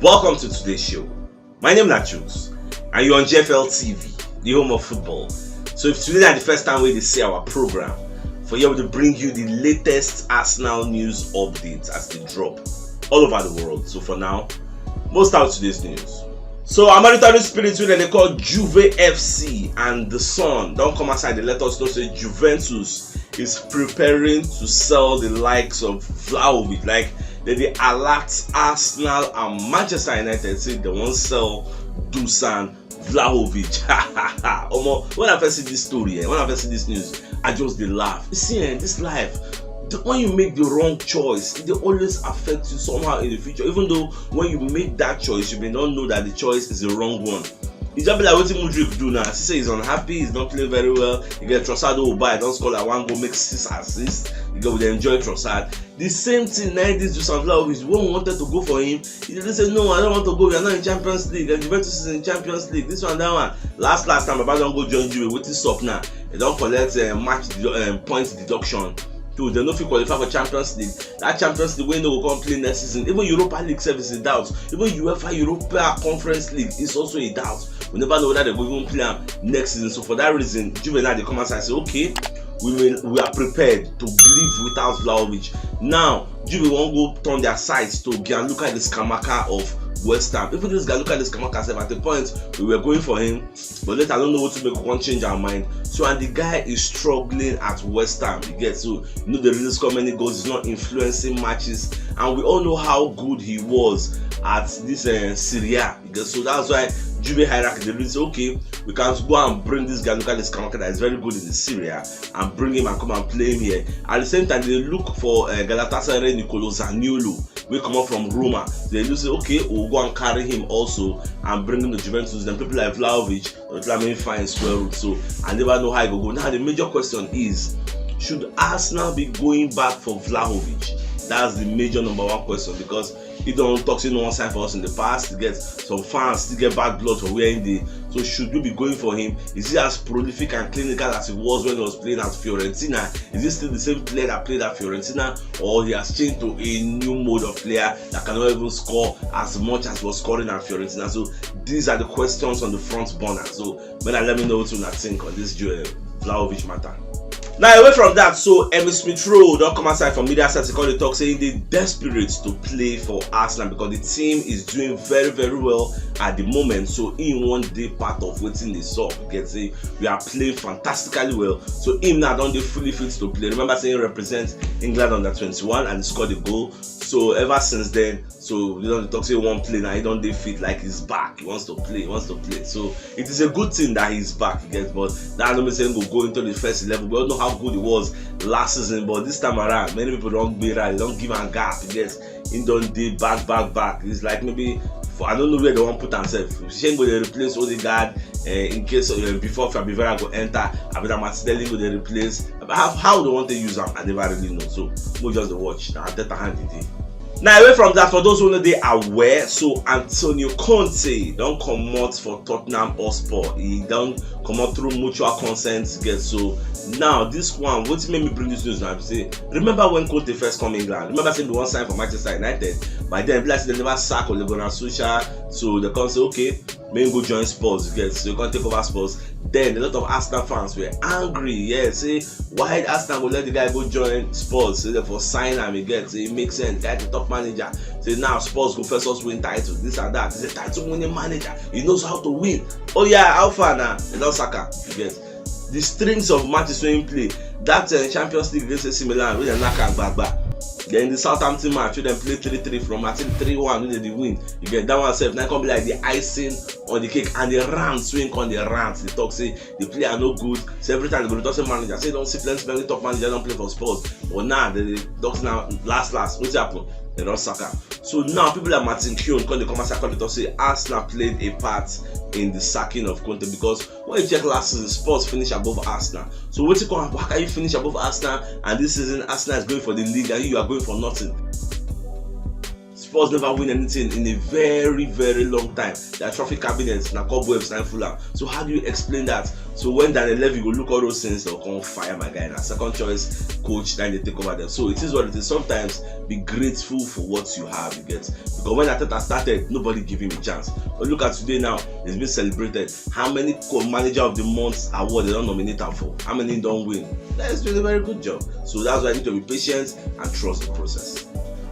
Welcome to today's show. My name is CHUKS and you're on JFL TV, the home of football. So if today is the first time we see our program, for you to bring you the latest Arsenal news updates as they drop all over the world. So for now, most out today's news. So American Spirit that they call Juve FC and the Sun don't come outside. They let us know say Juventus is preparing to sell the likes of Vlahovic. Like they alert Arsenal and Manchester United say they won't sell Dusan Vlahovic. When I first see this story, when I first see this news, I just they laugh. You see, this life, when you make the wrong choice, it always affects you somehow in the future. Even though when you make that choice, you may not know that the choice is the wrong one. It's just like what Madrid do now. He say he's unhappy, he's not playing very well. You get Trossard will buy, don't score like one goal, make 6 assists. You go with enjoy Trossard. The same thing now this Dusan Vlahovic. When we wanted to go for him, he didn't say no, I don't want to go. We are not in Champions League. And Juventus is in Champions League. This one, that one. Last time, about don't go join Juve. What is up now? They don't collect match points deduction. They don't feel qualified for Champions League. That Champions League window will come play next season. Even Europa League service is a doubt. Even UEFA Europa Conference League is also a doubt. We never know whether they will even play next season. So for that reason, Juve now they come outside and say, okay, we are prepared to live without Vlahovic. Now, Juve won't go turn their sights to Gianluca the Scamacca of West Ham. Even this Gianluca the Scamacca said at the point we were going for him, but later I don't know what to make one change our mind. So and the guy is struggling at West Ham. You get so you know the reason score many goals is not influencing matches, and we all know how good he was at this Serie A. You get so that's why Juve hierarchy they really say okay, we can go and bring this Gianluca the Scamacca that is very good in the Serie A and bring him and come and play him here. At the same time they look for Galatasaray Nicolo Zaniolo. We come up from Roma. They do say, okay, we'll go and carry him also and bring him to Juventus. Then people like Vlahovic, they'll maybe find square root. So I never know how it will go. Now the major question is, should Arsenal be going back for Vlahovic? That's the major number one question, because he don't talk to no one side for us in the past. He gets some fans, he get bad blood for wearing the. So should we be going for him? Is he as prolific and clinical as he was when he was playing at Fiorentina? Is he still the same player that played at Fiorentina, or he has changed to a new mode of player that cannot even score as much as he was scoring at Fiorentina? So these are the questions on the front burner. So let me know what you think on this Vlahovic matter. Now away from that, so Emil Smith Rowe don't come outside from media sites because they talk saying they're desperate to play for Arsenal because the team is doing very, very well at the moment. So in one day part of waiting they saw, you get say we are playing fantastically well. So him now don't they fully fit to play. Remember saying he represents England under 21 and he scored a goal. So ever since then, so you don't talk say one play now, he don't they fit like he's back. He wants to play, So it is a good thing that he's back, you get, but that don't mean saying we'll go into the first 11. We all know how good he was last season, but this time around, many people don't be right, they don't give him a gap, you get. He don't do back. It's like maybe I don't know where they want to put himself. Shane go they replace Odegaard in case before Fabi Vera go enter. Abida Martinelli go they replace. How they want to use them, I never really know. So we'll just watch. Now that hand it. Now away from that, for those who know they are aware, so Antonio Conte don't come out for Tottenham Hotspur. He don't come out through mutual consent. Get so now this one, what made me bring this news now? Say, remember when Conte first come England? Remember saying the one sign for Manchester United? By then, they never sack Ole Gunnar Solskjaer, so they come say, okay, maybe go join Spurs. Get so you can take over Spurs. Then a lot of Arsenal fans were angry. Yeah, say why Arsenal will let the guy go join Spurs? Say therefore sign him again. Say it makes sense. Guy the top manager. Say now Spurs go first us win titles. This and that. He's a title winning manager. He knows how to win. Oh yeah, how far now? They don't Saka. You get the strings of matches when you play. That Champions League against AC Milan with a knock and back. Then the Southampton match, them play 3-3 from Martin 3-1 when they win. You get that one self. Now come be like the icing on the cake and the rant swing on the rant. They talk say the player no good. So every time they go to the manager, say don't see plenty top manager don't play for Spurs. But now the talk now last what's happened? They don't Saka. So now people like Martin Keown because they come and Saka, they talk say Arsenal played a part in the sacking of Conte, because when you check last season, Spurs finished above Arsenal. So what's it called? How can you finish above Arsenal and this season Arsenal is going for the league and you are going for nothing? Spurs never win anything in a very, very long time. Their trophy cabinets, na cobwebs, na Fulham. So how do you explain that? So when Daniel Levy go look all those things, they'll come fire my guy. Now second choice coach, then they take over them. So it is what it is. Sometimes be grateful for what you have, you get. Because when Ateta started, nobody gave him a chance. But look at today now, it's been celebrated. How many manager of the month award they don't nominate him for? How many don't win? That's doing a very good job. So that's why I need to be patient and trust the process.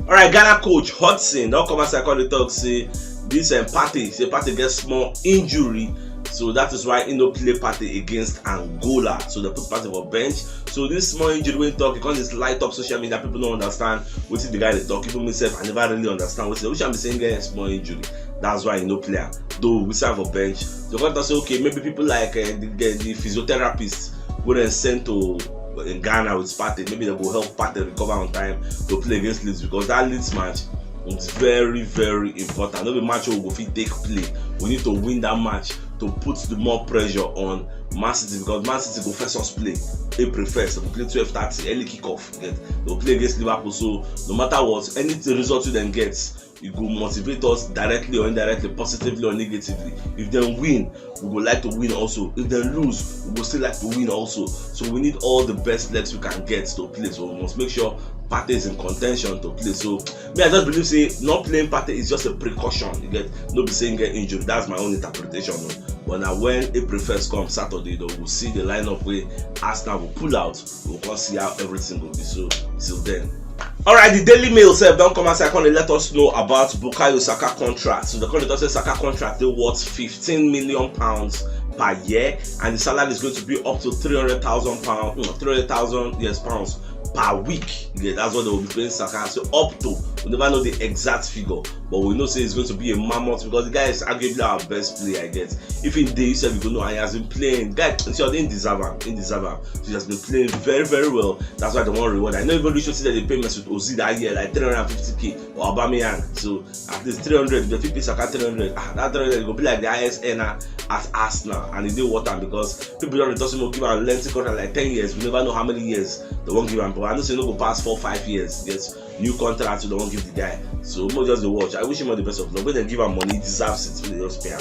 Alright, Ghana coach Hudson, don't come as I call the talk, say this Partey gets small injury. So that is why he no play Partey against Angola. So they put Partey for bench. So this small injury when talk, because it's light up social media, people don't understand what the guy they talk. Even myself, I never really understand what which I'm saying get small injury. That's why he no player. Though we serve for bench. So going to say okay, maybe people like the physiotherapists who then sent to in Ghana with Partey, maybe they will help Partey recover on time to play against Leeds, because that Leeds match is very, very important. No be match we go fit take play. We need to win that match to put the more pressure on Man City, because Man City go first us play April 1st. They play 12:30 early kickoff. They'll play against Liverpool. So no matter what, any result you then get, it will motivate us directly or indirectly, positively or negatively. If they win, we would like to win also. If they lose, we would still like to win also. So we need all the best legs we can get to play. So we must make sure Partey is in contention to play. So me, I just believe say not playing Partey is just a precaution. You get, no be saying get injured. That's my own interpretation. But now when April 1st comes Saturday, though, we'll see the lineup where Arsenal will pull out. We'll come see how everything will be. So till then. Alright, the Daily Mail said don't come and say let us know about Bukayo Saka contract. So the contract says Saka contract they worth £15 million per year, and the salary is going to be up to £300,000 pounds per week. Yeah, that's what they will be paying Saka. So up to, we never know the exact figure, but we know say it's going to be a mammoth, because the guy is arguably our best player, I guess. If in day you said we don't know, and he has been playing, guy, so they didn't deserve him. So he has been playing very, very well. That's why they want reward. I know even Richard said that they pay Mesut Ozil that year like 350k or Aubameyang. So at least 300, the 50 Saka 300. That 300 will be like the highest earner at Arsenal, and it didn't want him because people don't return him, give him a lengthy contract like 10 years. We never know how many years they won't give him. But I know say no go past 4-5 years. Yes, new contract, so they won't give the guy. So more just the watch. I wish him all the best of luck. When they give him money, he deserves it. So they just pay him.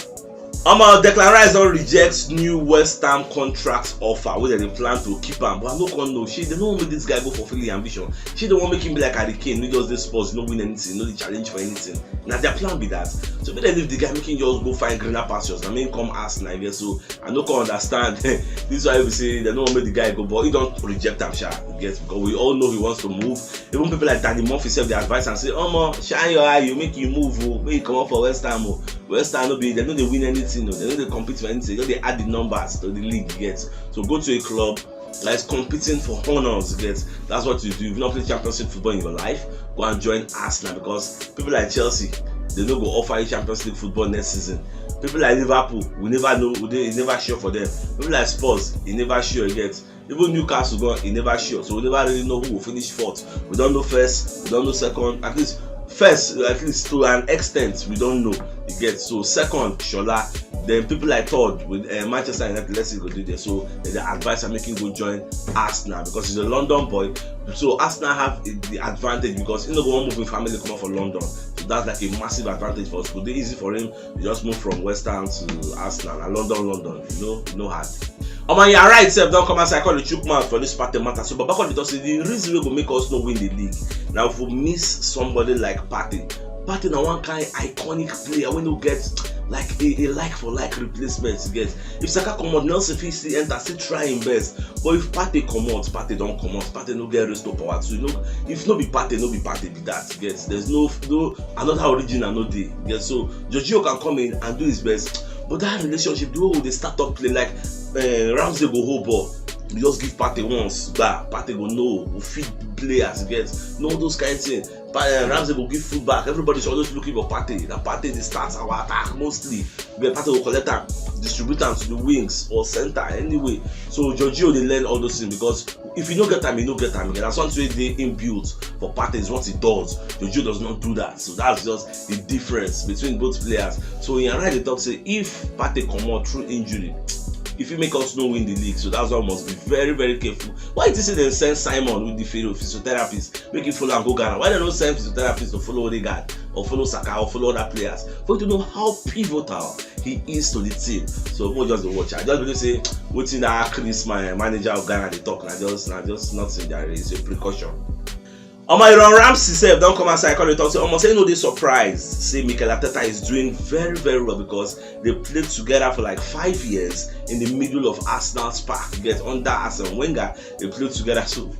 Declan Rice don't reject new West Ham contract offer where they plan to keep him. But I'm not gonna know. They don't want to make this guy go for fully ambition. They don't want to make him be like Harry Kane. No just this Spurs, no win anything, no the challenge for anything. Now their plan be that. So better if the guy making just go find greener pastures. I mean come Arsenal, I guess. So I don't understand. This is why we say they don't want to make the guy go, but he don't reject him, because we all know he wants to move. Even people like Danny Murphy self they advise and say, shine your eye, you make you move, make you come up for West Ham. West Ham they know they win anything, they know they compete for anything, they know they add the numbers to the league, you get. So go to a club that is competing for honors, you get. That's what you do. If you don't play championship football in your life, go and join Arsenal, because people like Chelsea, they don't go offer you Champions League football next season. People like Liverpool, we never know, it's never sure for them. People like Spurs, it never sure, you get. Even Newcastle gone, it never sure. So we never really know who will finish fourth. We don't know first, we don't know second. At least first, at least to an extent, we don't know. You get. So second, Shola. Then people like third with Manchester United, let's see go do there. So the advice I'm making go join Arsenal, because he's a London boy. So Arsenal have the advantage because he no go moving family come out for London. So that's like a massive advantage for us. It would be easy for him to just move from West Ham to Arsenal and London. You know hard. You're right, sir. Don't come and say I call the CHUKS for this part of matter. So, but back on the talk, the reason we will make us not win the league. Now, if we miss somebody like Partey now one kind iconic player when you get like a like for like replacement, you get. If Saka come out, Nelson still enter, still try him best. But if Partey come out, Partey don't come out, Partey no get rest of power. So you know, if no be Partey be that, you get. There's no another origin and no day. You get. So Jorginho can come in and do his best. But that relationship, the way they start up play, like Ramsey go hold ball, you just give Partey once, Partey go know, will feed players, get. No those kind of things. Ramsey will give fullback. Everybody's always looking for Partey. That Partey starts our attack mostly. Where Partey will collect them, distribute them to the wings or center anyway. So Jorginho they learn all those things, because if you don't get time, you don't get time again. That's one way they inbuilt for Partey is what he does. Jorginho does not do that. So that's just the difference between both players. So in right the talk say if Partey come out through injury, if you make us no win the league, so that's why we must be very, very careful. Why did you say they send Simon with the physiotherapist, make him follow and go Ghana? Why they don't send physiotherapists to follow Odegaard? or follow Saka or follow other players for you to know how pivotal he is to the team. So we'll just watch. I just believe say what's in that Chris, my manager of Ghana, they talk now just nothing there. It's a precaution. Iron Ramsey said, don't come outside, call it talk. So almost say no, they surprised. Say Mikel Arteta is doing very, very well because they played together for like 5 years in the middle of Arsenal's park. Get under Arsene Wenger, they played together. So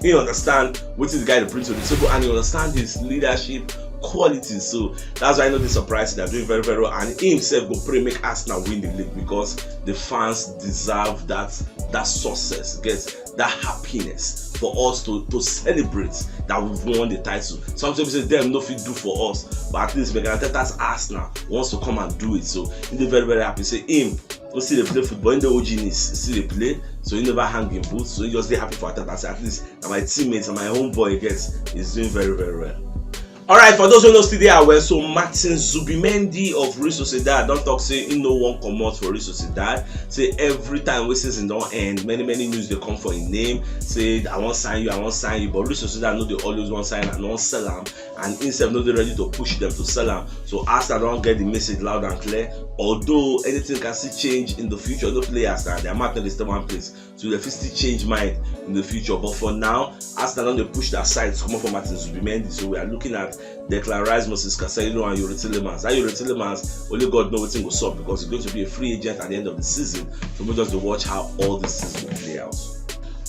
you understand what is the guy that brings to the table, and you understand his leadership qualities. So that's why I know the surprise they're doing very, very well. And he himself go pray make Arsenal win the league because the fans deserve that success, get that happiness for us to celebrate that we've won the title. Some people say them no fit do for us, but at least Mikel Arteta's Arsenal wants to come and do it. So he's very, very happy. Say him, we see they play football in the OGs, see they play, so he never hang in boots. So he just very happy for Arteta. Say at least my teammates and my homeboy is doing very, very well. Alright, for those who know still there well, so Martin Zubimendi of Real Sociedad don't talk say he no one come out for Real Sociedad. Say every time we season don't end, many news they come for his name. Say I won't sign you, but Real Sociedad know they always want sign and don't sell them, and instead know they ready to push them to sell them. So Arsenal don't get the message loud and clear. Although anything can still change in the future, no players now their market is still one place, so they still change mind in the future. But for now, Arsenal don't push that side to come up for Martin Zubimendi. So we are looking at Declan Rice, Moses Casado, and Yuri Tillemans. That Yuri Tillemans, only God knows what will up because he's going to be a free agent at the end of the season. So we just to watch how all the season will play out.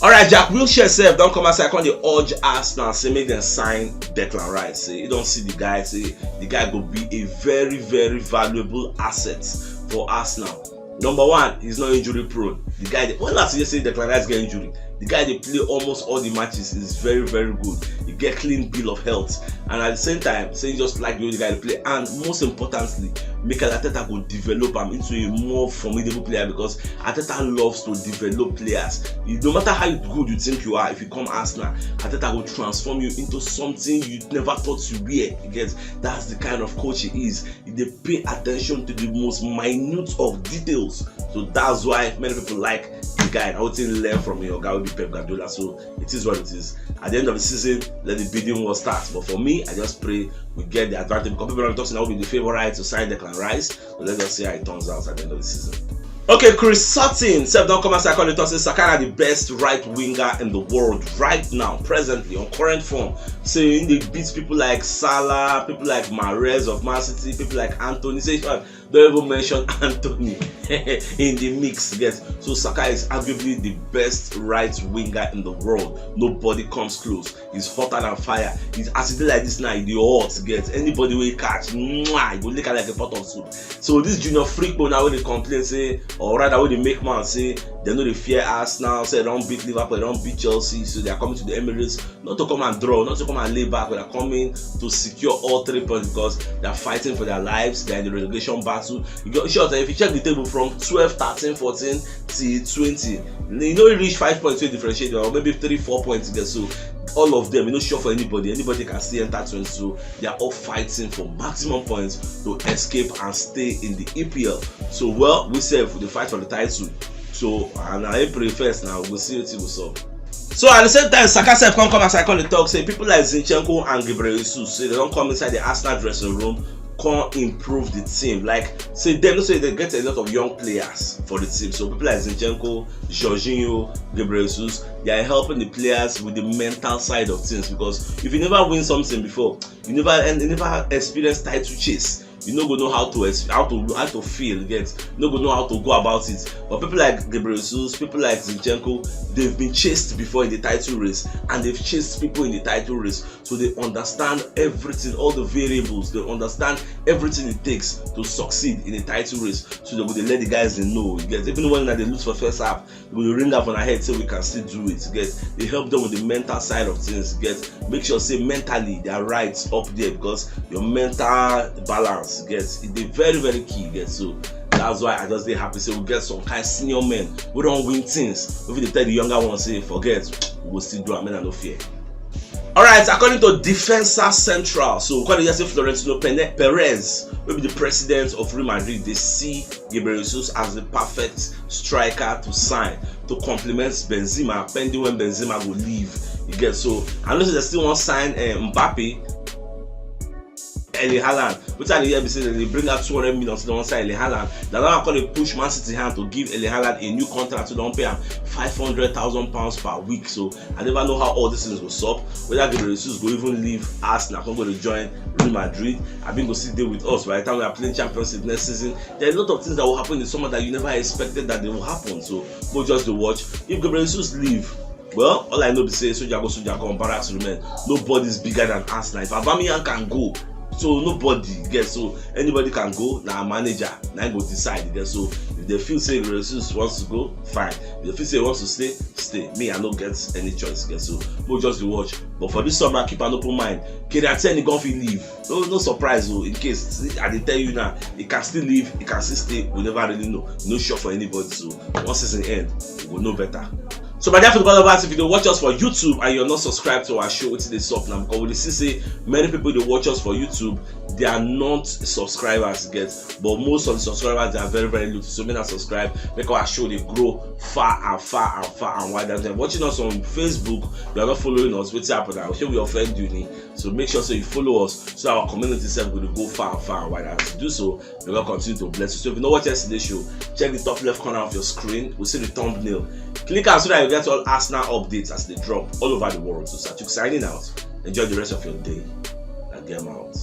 Alright, Jack Wilshere said, don't come outside, come the urge Arsenal, say make them sign Declan Rice. Say you don't see the guy, say the guy will be a very, very valuable asset for Arsenal. Number one, he's not injury prone. The guy, when last year say Declan Rice get injury, the guy they play almost all the matches is very, very good. He get clean bill of health, and at the same time, saying just like the guy they play, and most importantly, Mikel Arteta will develop him into a more formidable player because Arteta loves to develop players. No matter how good you think you are, if you come Arsenal, Arteta will transform you into something you never thought you were. Because that's the kind of coach he is. They pay attention to the most minute of details. So that's why many people like the guy. I would say learn from your guy will be Pep Guardiola. So it is what it is. At the end of the season, let the bidding war start. But for me, I just pray we get the advantage. Because people are talking now will be the favorite to sign Declan Rice. So let's just see how it turns out at the end of the season. Okay, Chris Sutton said don't come and say Saka the best right winger in the world right now, presently on current form. Saying they beat people like Salah, people like Mahrez of Man City, people like Anthony. Say don't even mention Anthony in the mix. Yes, so Saka is arguably the best right winger in the world. Nobody comes close. He's hotter than fire. He's as he did like this now. He hot. Get anybody will catch. He will lick like a pot of soup. So this junior freak now when they complain say, or rather when they make man say they know they fear Arsenal, say they don't beat Liverpool, they don't beat Chelsea, so they are coming to the Emirates not to come and draw, not to come and lay back, but they are coming to secure all 3 points because they are fighting for their lives. They are in the relegation battle. You got sure if you check the table from 12, 13, 14 to 20, you know you reach 5 points to differentiate, or maybe 3-4 points together. So all of them, sure for anybody can still enter 20. So they are all fighting for maximum points to escape and stay in the EPL. So well, we say for the fight for the title. So and April 1st now we'll see what it will solve. So at the same time, Saka self come as I call the talk. Say people like Zinchenko and Ghebreyesus say they don't come inside the Arsenal dressing room, can't improve the team. Like say them say they get a lot of young players for the team. So people like Zinchenko, Jorginho, Ghebreyesus, they are helping the players with the mental side of things, because if you never win something before, you never experience title chase. You no go know how to feel, get no go know how to go about it. But people like Ghebreyesus, people like Zinchenko, they've been chased before in the title race, and they've chased people in the title race, so they understand everything, all the variables. They understand everything it takes to succeed in a title race. So they let the guys know. Get even when they lose for first half, they will ring up on our head, so we can still do it. Get they help them with the mental side of things. Get make sure say mentally they are right up there, because your mental balance gets it very, very key. Get so that's why I just dey happy say we get some kind of senior men we don't win things. If they tell the younger ones say forget, we will still do it, no fear. Alright, according to Defensa Central, so according to Florentino Perez, maybe the president of Real Madrid, they see Ghebreyesus as the perfect striker to sign to complement Benzema, pending when Benzema will leave. You get so, unless they still want to sign Mbappe. Erling Haaland. Which I hear be say they bring out 200 million to the one side Erling Haaland. Now I call they push Man City hand to give Erling Haaland a new contract to don't pay him £500,000 per week. So I never know how all these things will stop. Whether Gabriel Jesus go even leave Arsenal, can go to join Real Madrid. I've been going to sit there with us by the time we are playing Champions League next season. There are a lot of things that will happen in the summer that you never expected that they will happen. So go just to watch. If Gabriel Jesus leave, well, all I know is say Soldier come, Barracks remain. Nobody's bigger than Arsenal. If Aubameyang can go, so nobody gets, so anybody can go. Now manager, now go decide. Get so if they feel say Jesus wants to go, fine. If they feel say he wants to stay, stay. Me, I don't get any choice. Get so we'll just watch. But for this summer, keep an open mind. Keriateni gonna leave. No surprise. In case I did tell you now, he can still leave, he can still stay. We never really know. No sure for anybody. So once season end, we will know better. So my dear football lovers, if you don't watch us for YouTube and you're not subscribed to our show, it's this up now, because we see say many people they watch us for YouTube, they are not subscribers get, but most of the subscribers they are very little. So many are subscribe, make our show they grow far and wide. And watching us on Facebook, you are not following us. What's happening? I'm sure we offend you, so make sure so you follow us so our community self will go far and wide. And to do so, we will continue to bless you. So if you know what yesterday's show, check the top left corner of your screen. We'll see the thumbnail. Click on so that you get all Arsenal updates as they drop all over the world. So CHUKS signing out. Enjoy the rest of your day and get out.